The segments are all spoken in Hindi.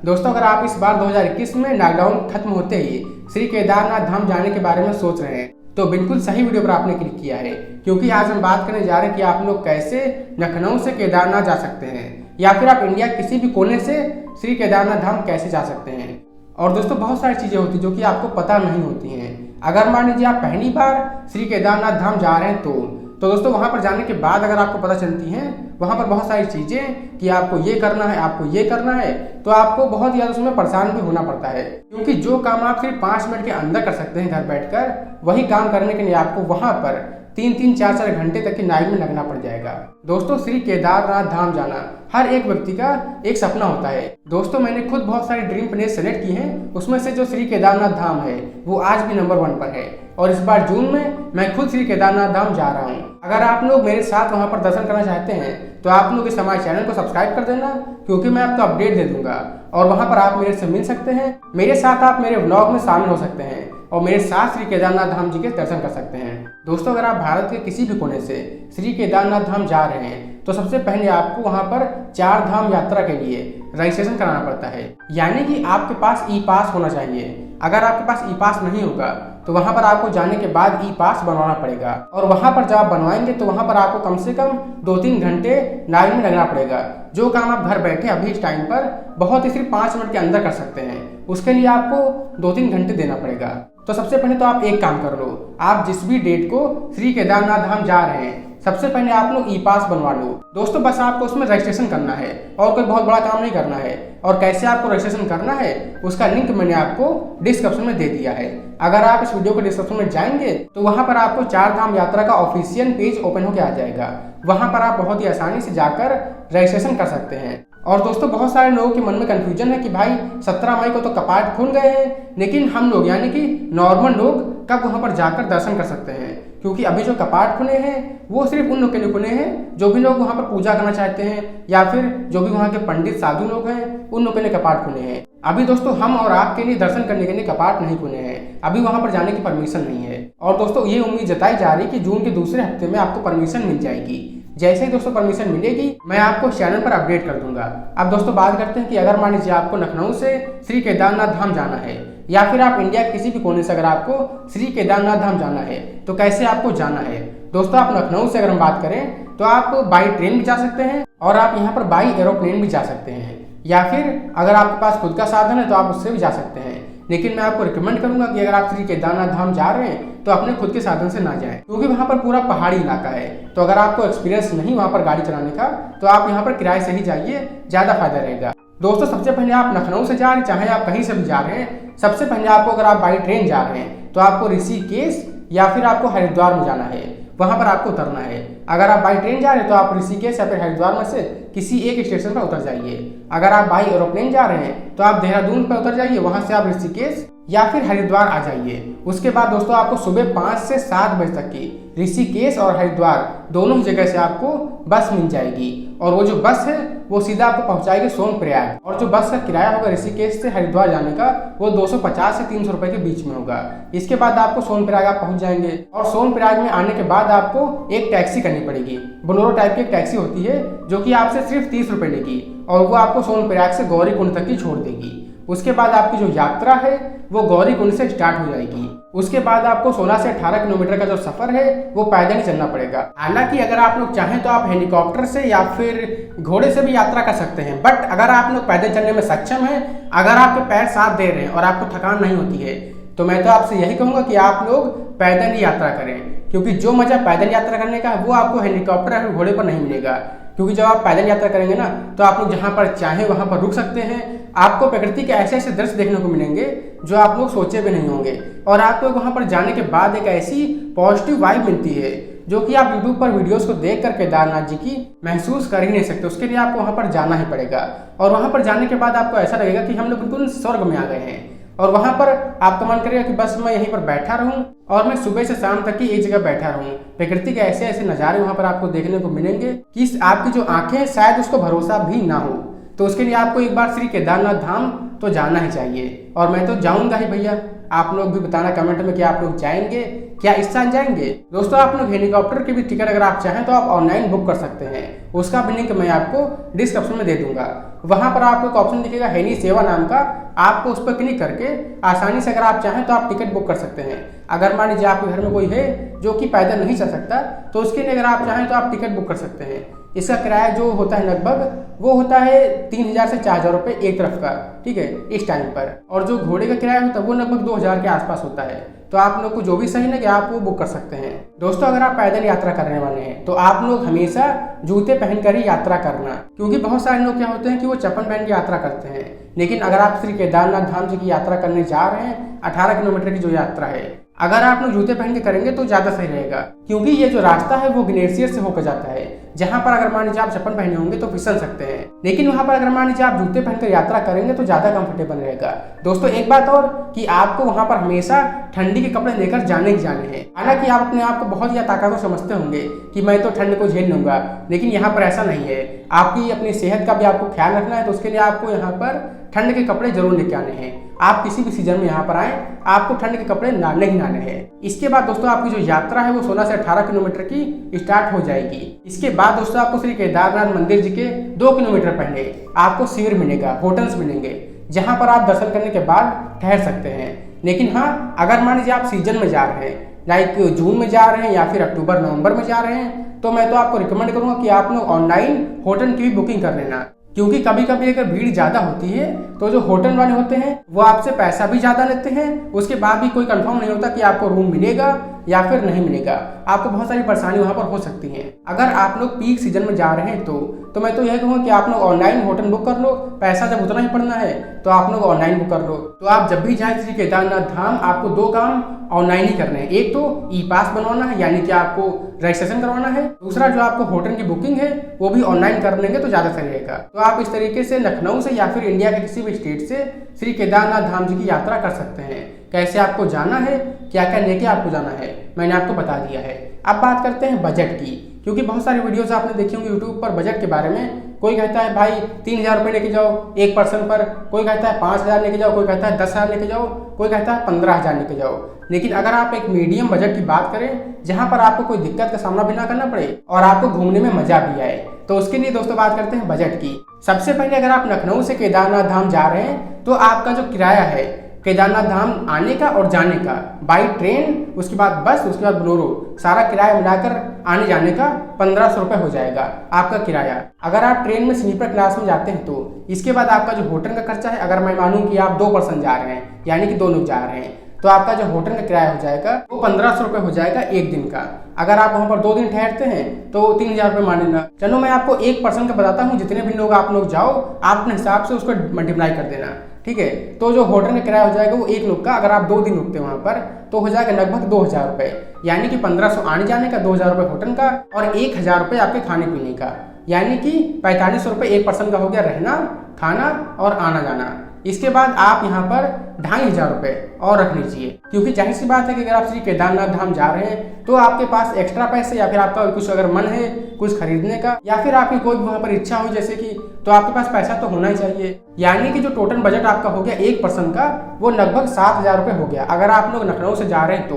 दोस्तों अगर आप इस बार 2021 में लॉकडाउन खत्म होते ही श्री केदारनाथ धाम जाने के बारे में सोच रहे हैं तो बिल्कुल सही वीडियो पर आपने क्लिक किया है, क्योंकि आज हम बात करने जा रहे हैं कि आप लोग कैसे लखनऊ से केदारनाथ जा सकते हैं या फिर आप इंडिया किसी भी कोने से श्री केदारनाथ धाम कैसे जा सकते हैं। और दोस्तों बहुत सारी चीज़ें होती हैं जो कि आपको पता नहीं होती हैं। अगर मान लीजिए आप पहली बार श्री केदारनाथ धाम जा रहे हैं तो दोस्तों वहाँ पर जाने के बाद अगर आपको पता चलती हैं वहाँ पर बहुत सारी चीज़ें कि आपको ये करना है, आपको ये करना है, तो आपको बहुत ज़्यादा उसमें परेशान भी होना पड़ता है, क्योंकि जो काम आप सिर्फ 5 मिनट के अंदर कर सकते हैं घर बैठकर, वही काम करने के लिए आपको वहाँ पर 3-3, 4-4 घंटे तक की लाइन में लगना पड़ जाएगा। दोस्तों श्री केदारनाथ धाम जाना हर एक व्यक्ति का एक सपना होता है। दोस्तों मैंने खुद बहुत सारे ड्रीम प्लेस सेलेक्ट की हैं, उसमें से जो श्री केदारनाथ धाम है वो आज भी नंबर 1 पर है और इस बार जून में मैं खुद श्री केदारनाथ धाम जा रहा हूँ। अगर आप लोग मेरे साथ वहाँ पर दर्शन करना चाहते हैं तो आप लोग इस हमारे चैनल को सब्सक्राइब कर देना, क्योंकि मैं आपको अपडेट दे दूंगा और वहाँ पर आप मेरे से मिल सकते हैं, मेरे साथ आप मेरे व्लॉग में शामिल हो सकते हैं और मेरे साथ श्री केदारनाथ धाम जी के दर्शन कर सकते हैं। दोस्तों अगर आप भारत के किसी भी कोने से श्री केदारनाथ धाम जा रहे हैं तो सबसे पहले आपको वहाँ पर 4 धाम यात्रा के लिए रजिस्ट्रेशन कराना पड़ता है, यानी कि आपके पास ई पास होना चाहिए। अगर आपके पास ई पास नहीं होगा तो वहाँ पर आपको जाने के बाद ई पास बनवाना पड़ेगा और वहाँ पर जब आप बनवाएंगे तो वहाँ पर आपको कम से कम 2-3 घंटे लाइन में लगना पड़ेगा। जो काम आप घर बैठे अभी इस टाइम पर बहुत ही सिर्फ 5 मिनट के अंदर कर सकते हैं, उसके लिए आपको 2-3 घंटे देना पड़ेगा। तो सबसे पहले तो आप एक काम कर लो, आप जिस भी डेट को श्री केदारनाथ धाम जा रहे हैं सबसे पहले आप लोग ई पास बनवा लो। दोस्तों बस आपको उसमें रजिस्ट्रेशन करना है और कोई बहुत बड़ा काम नहीं करना है। और कैसे आपको रजिस्ट्रेशन करना है उसका लिंक मैंने आपको डिस्क्रिप्शन में दे दिया है। अगर आप इस वीडियो को डिस्क्रिप्शन में जाएंगे तो वहां पर आपको 4 धाम यात्रा का ऑफिशियल पेज ओपन होकर आ जाएगा। वहां पर आप बहुत ही आसानी से जाकर रजिस्ट्रेशन कर सकते हैं। और दोस्तों बहुत सारे लोगों के मन में कंफ्यूजन है कि भाई 17 मई को तो कपाट खुल गए हैं, लेकिन हम लोग यानी कि नॉर्मल लोग कब वहां पर जाकर दर्शन कर सकते हैं, क्योंकि अभी जो कपाट खुले हैं वो सिर्फ उन लोग के लिए खुले हैं जो भी लोग वहाँ पर पूजा करना चाहते हैं या फिर जो भी वहाँ के पंडित साधु लोग हैं उन लोग के लिए कपाट खुले हैं। अभी दोस्तों हम और आपके लिए दर्शन करने के लिए कपाट नहीं खुले हैं, अभी वहाँ पर जाने की परमिशन नहीं है। और दोस्तों ये उम्मीद जताई जा रही है कि जून के दूसरे हफ्ते में आपको परमिशन मिल जाएगी। जैसे ही दोस्तों परमिशन मिलेगी मैं आपको चैनल पर अपडेट कर दूंगा। अब दोस्तों बात करते हैं कि अगर मान लीजिए आपको लखनऊ से श्री केदारनाथ धाम जाना है या फिर आप इंडिया किसी भी कोने से अगर आपको श्री केदारनाथ धाम जाना है तो कैसे आपको जाना है। दोस्तों आप लखनऊ से अगर हम बात करें तो आप बाई ट्रेन भी जा सकते हैं और आप यहाँ पर बाई एरोप्लेन भी जा सकते हैं, या फिर अगर आपके पास खुद का साधन है तो आप उससे भी जा सकते हैं। लेकिन मैं आपको रिकमेंड करूंगा कि अगर आप श्री केदारनाथ धाम जा रहे हैं तो अपने खुद के साधन से ना जाएं, क्योंकि वहाँ पर पूरा पहाड़ी इलाका है। तो अगर आपको एक्सपीरियंस नहीं वहाँ पर गाड़ी चलाने का तो आप यहाँ पर किराए से ही जाइए, ज़्यादा फायदा रहेगा। दोस्तों सबसे पहले आप लखनऊ से जा रहे हैं चाहे आप कहीं से भी जा रहे हैं, सबसे पहले आपको अगर आप बाई ट्रेन जा रहे हैं तो आपको ऋषिकेश या फिर आपको हरिद्वार में जाना है, वहां पर आपको उतरना है। अगर आप बाई ट्रेन जा रहे हैं तो आप ऋषिकेश या फिर हरिद्वार में से किसी एक स्टेशन पर उतर जाइए। अगर आप बाई एरोप्लेन जा रहे हैं तो आप देहरादून पर उतर जाइए, वहां से आप ऋषिकेश या फिर हरिद्वार आ जाइए। उसके बाद दोस्तों आपको सुबह 5 से 7 बजे तक की ऋषिकेश और हरिद्वार दोनों ही जगह से आपको बस मिल जाएगी और वो जो बस है वो सीधा आपको पहुंचाएगी सोनप्रयाग। और जो बस का किराया होगा ऋषिकेश से हरिद्वार जाने का वो 250 से 300 रुपए के बीच में होगा। इसके बाद आपको सोनप्रयाग आप पहुंच जाएंगे और सोनप्रयाग में आने के बाद आपको एक टैक्सी करनी पड़ेगी। बोलेरो टाइप की एक टैक्सी होती है जो कि आपसे सिर्फ 30 रुपए लेगी और वो आपको सोनप्रयाग से गौरीकुंड तक की छोड़ देगी। उसके बाद आपकी जो यात्रा है वो गौरीकुंड से स्टार्ट हो जाएगी। उसके बाद आपको 16 से 18 किलोमीटर का जो सफर है वो पैदल ही चलना पड़ेगा। हालांकि अगर आप लोग चाहें तो आप हेलीकॉप्टर से या फिर घोड़े से भी यात्रा कर सकते हैं, बट अगर आप लोग पैदल चलने में सक्षम हैं, अगर आपके पैर साथ दे रहे हैं और आपको थकान नहीं होती है तो मैं तो आपसे यही कहूंगा कि आप लोग पैदल ही यात्रा करें, क्योंकि जो मजा पैदल यात्रा करने का वो आपको हेलीकॉप्टर या घोड़े पर नहीं मिलेगा। क्योंकि जब आप पैदल यात्रा करेंगे ना तो आप लोग जहाँ पर चाहें वहाँ पर रुक सकते हैं, आपको प्रकृति के ऐसे ऐसे दृश्य देखने को मिलेंगे जो आप लोग सोचे भी नहीं होंगे और आपको वहाँ पर जाने के बाद एक ऐसी पॉजिटिव वाइब मिलती है जो कि आप यूट्यूब पर वीडियोस को देखकर केदारनाथ जी की महसूस कर ही नहीं सकते। उसके लिए आपको वहाँ पर जाना ही पड़ेगा और वहाँ पर जाने के बाद आपको ऐसा लगेगा कि हम लोग बिल्कुल स्वर्ग में आ गए हैं और वहाँ पर आपका मन करेगा कि बस मैं यहीं पर बैठा रहूं और मैं सुबह से शाम तक की एक जगह बैठा रहूं। प्रकृति के ऐसे ऐसे नज़ारे वहाँ पर आपको देखने को मिलेंगे कि आपकी जो आंखें हैं शायद उसको भरोसा भी ना हो। तो उसके लिए आपको एक बार श्री केदारनाथ धाम तो जाना ही चाहिए और मैं तो जाऊंगा ही भैया। आप लोग भी बताना कमेंट में कि आप लोग जाएंगे, क्या इस साल जाएंगे। दोस्तों आप लोग हेलीकॉप्टर की भी टिकट अगर आप चाहें तो आप ऑनलाइन बुक कर सकते हैं, उसका भी लिंक मैं आपको डिस्क्रिप्शन में दे दूंगा। वहां पर आपको एक ऑप्शन दिखेगा हेली सेवा नाम का, आपको उस पर क्लिक करके आसानी से अगर आप चाहें तो आप टिकट बुक कर सकते हैं। अगर मान लीजिए आपके घर में कोई है जो कि पैदल नहीं चल सकता तो उसके लिए अगर आप चाहें तो आप टिकट बुक कर सकते हैं। इसका किराया जो होता है लगभग वो होता है 3000 से 4000 रुपये एक तरफ का, ठीक है, इस टाइम पर। और जो घोड़े का किराया होता है वो लगभग 2000 के आसपास होता है। तो आप लोग को जो भी सही लगे आप वो बुक कर सकते हैं। दोस्तों अगर आप पैदल यात्रा करने वाले हैं तो आप लोग हमेशा जूते पहनकर ही यात्रा करना, क्योंकि बहुत सारे लोग क्या होते हैं कि वो चप्पल पहन के यात्रा करते हैं। लेकिन अगर आप श्री केदारनाथ धाम जी की यात्रा करने जा रहे हैं, 18 किलोमीटर की जो यात्रा है, अगर आप लोग जूते पहन के करेंगे तो ज्यादा सही रहेगा, क्योंकि ये जो रास्ता है वो ग्लेशियर से होकर जाता है, जहां पर अगर मान लीजिए आप चप्पल पहने होंगे तो फिसल सकते हैं। लेकिन वहां पर अगर मान लीजिए आप जूते पहनकर यात्रा करेंगे तो ज्यादा कंफर्टेबल रहेगा। दोस्तों एक बात और कि आपको वहां पर हमेशा ठंडी के कपड़े लेकर जाने ही जाने हैं। हालांकि आप अपने आप को बहुत ज्यादा ताकतवर समझते होंगे कि मैं तो ठंड को झेल लूंगा, लेकिन यहाँ पर ऐसा नहीं है। आपकी अपनी सेहत का भी आपको ख्याल रखना है, तो उसके लिए आपको यहाँ पर ठंड के कपड़े जरूर लेके आने हैं। आप किसी भी सीजन में यहाँ पर आए आपको ठंड के कपड़े लाने ही लाने हैं। इसके बाद दोस्तों आपकी जो यात्रा है वो 16 से 18 किलोमीटर की स्टार्ट हो जाएगी। इसके बाद दोस्तों आपको श्री केदारनाथ मंदिर जी के 2 किलोमीटर पहले आपको शिविर मिलेगा, होटल्स मिलेंगे, जहां पर आप दर्शन करने के बाद ठहर सकते हैं। लेकिन हाँ, अगर मान लीजिए आप सीजन में जा रहे हैं, लाइक जून में जा रहे हैं या फिर अक्टूबर नवंबर में जा रहे हैं, तो मैं तो आपको रिकमेंड करूंगा कि आप लोग ऑनलाइन होटल की भी बुकिंग कर लेना, क्योंकि कभी कभी अगर भीड़ ज्यादा होती है तो जो होटल वाले होते हैं वो आपसे पैसा भी ज्यादा लेते हैं, उसके बाद भी कोई कंफर्म नहीं होता कि आपको रूम मिलेगा या फिर नहीं मिलेगा। आपको बहुत सारी परेशानी वहां पर हो सकती है। अगर आप लोग पीक सीजन में जा रहे हैं तो मैं तो यह कहूँगा कि आप लोग ऑनलाइन होटल बुक कर लो, पैसा जब उतना ही पड़ना है तो आप लोग ऑनलाइन बुक कर लो। तो आप जब भी जाए श्री केदारनाथ धाम आपको 2 काम ऑनलाइन ही करने हैं। एक तो ई पास बनवाना है, यानी कि आपको रजिस्ट्रेशन करवाना है। दूसरा जो आपको होटल की बुकिंग है वो भी ऑनलाइन कर लेंगे तो ज्यादा सही रहेगा। तो आप इस तरीके से लखनऊ से या फिर इंडिया के किसी भी स्टेट से श्री केदारनाथ धाम जी की यात्रा कर सकते हैं। कैसे आपको जाना है, क्या क्या लेके आपको जाना है, मैंने आपको बता दिया है। अब बात करते हैं बजट की, क्योंकि बहुत सारी वीडियोस आपने देखी होंगी यूट्यूब पर बजट के बारे में। कोई कहता है भाई 3000 रुपये लेके जाओ एक पर्सन पर, कोई कहता है 5000 लेके जाओ, कोई कहता है 10,000 लेके जाओ, कोई कहता है 15,000 लेके जाओ। लेकिन अगर आप एक मीडियम बजट की बात करें जहां पर आपको कोई दिक्कत का सामना भी ना करना पड़े और आपको घूमने में मजा भी आए, तो उसके लिए दोस्तों बात करते हैं बजट की। सबसे पहले अगर आप लखनऊ से केदारनाथ धाम जा रहे हैं तो आपका जो किराया है केदारनाथ धाम आने का और जाने का, बाई ट्रेन, उसके बाद बस, उसके बाद बोलेरो, सारा किराया मिलाकर आने जाने का 1500 रुपये हो जाएगा आपका किराया। अगर आप ट्रेन में स्लीपर क्लास में जाते हैं तो इसके बाद आपका जो होटल का खर्चा है, अगर मैं मानूं कि आप 2 पर्सन जा रहे हैं यानी कि 2 लोग जा रहे हैं, तो आपका जो होटल का किराया हो जाएगा वो 1500 रुपये हो जाएगा एक दिन का। अगर आप वहां पर 2 दिन ठहरते हैं तो 3000 रुपये मान लेना। चलो मैं आपको एक पर्सन का बताता हूँ, जितने भी लोग आप लोग जाओ आप अपने हिसाब से उसको मल्टीप्लाई कर देना, ठीक है। तो जो होटल का किराया हो जाएगा वो एक लोग का, अगर आप 2 दिन रुकते हैं वहां पर, तो हो जाएगा लगभग 2000 रुपये, यानी कि 1500 आने जाने का, 2000 रुपये होटल का और 1000 रुपये आपके खाने पीने का, यानी कि 4500 रुपये एक पर्सन का हो गया रहना, खाना और आना जाना। इसके बाद आप यहाँ पर 2500 रुपये और रख लीजिए, क्योंकि जाहिर सी बात है कि अगर आप श्री केदारनाथ धाम जा रहे हैं तो आपके पास एक्स्ट्रा पैसे या फिर आपका कुछ अगर मन है कुछ खरीदने का या फिर आपकी कोई वहां पर इच्छा हुई जैसे कि, तो आपके पास पैसा तो होना ही चाहिए। यानी कि जो टोटल बजट आपका हो गया एक पर्सन का वो लगभग 7000 रुपये हो गया अगर आप लोग लखनऊ से जा रहे हैं तो।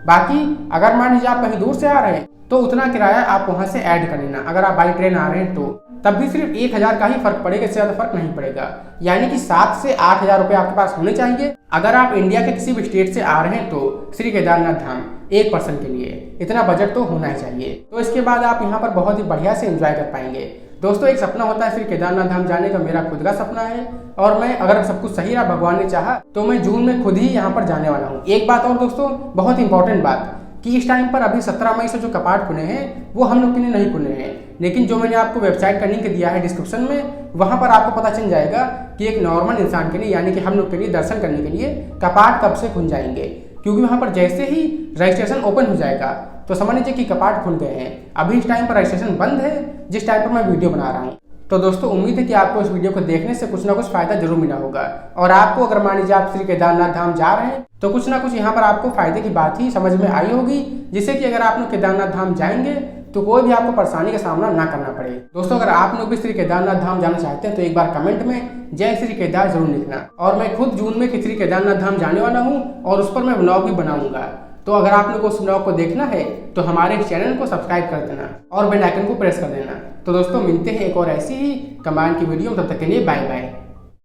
बाकी अगर मान लीजिए आप कहीं दूर से आ रहे हैं तो उतना किराया आप वहां से ऐड कर लेना। अगर आप बाई ट्रेन आ रहे हैं तो तब भी सिर्फ 1000 का ही फर्क पड़ेगा, इससे ज्यादा फर्क नहीं पड़ेगा, यानी कि 7 से 8000 रुपये आपके पास होने चाहिए। अगर आप इंडिया के किसी भी स्टेट से आ रहे हैं तो श्री केदारनाथ धाम एक पर्सन के लिए इतना बजट तो होना ही चाहिए। तो इसके बाद आप यहाँ पर बहुत ही बढ़िया से एंजॉय कर पाएंगे। दोस्तों एक सपना होता है श्री केदारनाथ धाम जाने का, मेरा खुद का सपना है और मैं अगर सब कुछ सही रहा, भगवान ने चाहा, तो मैं जून में खुद ही यहाँ पर जाने वाला हूँ। एक बात और दोस्तों, बहुत इंपॉर्टेंट बात, कि इस टाइम पर अभी 17 मई से जो कपाट खुले हैं वो हम लोग के लिए नहीं खुले हैं, लेकिन जो मैंने आपको वेबसाइट का लिंक दिया है डिस्क्रिप्शन में, वहां पर आपको पता चल जाएगा कि एक नॉर्मल इंसान के लिए यानी कि हम लोग के लिए दर्शन करने के लिए कपाट कब से खुल जाएंगे। क्योंकि वहां पर जैसे ही रजिस्ट्रेशन ओपन हो जाएगा तो समझ लीजिए कि कपाट खुल गए हैं। अभी इस टाइम पर रजिस्ट्रेशन बंद है जिस टाइम पर मैं वीडियो बना रहा हूँ। तो दोस्तों उम्मीद है कि आपको इस वीडियो को देखने से कुछ ना कुछ फायदा जरूर मिला होगा और आपको अगर मान लीजिए आप श्री केदारनाथ धाम जा रहे हैं तो कुछ ना कुछ यहाँ पर आपको फायदे की बात ही समझ में आई होगी, जिससे कि अगर आप लोग केदारनाथ धाम जाएंगे तो कोई भी आपको परेशानी का सामना ना करना पड़े। दोस्तों, अगर आप लोग भी श्री केदारनाथ धाम जाना चाहते हैं तो एक बार कमेंट में जय श्री केदार जरूर लिखना। और मैं खुद जून में श्री केदारनाथ धाम जाने वाला हूँ और उस पर मैं व्लॉग भी बनाऊंगा। तो अगर आप लोग को उस व्लॉग को देखना है तो हमारे चैनल को सब्सक्राइब कर देना और बेल आइकन को प्रेस कर देना। तो दोस्तों, मिलते हैं एक और ऐसी ही कमाल की वीडियो में, तब तक के लिए बाय बाय।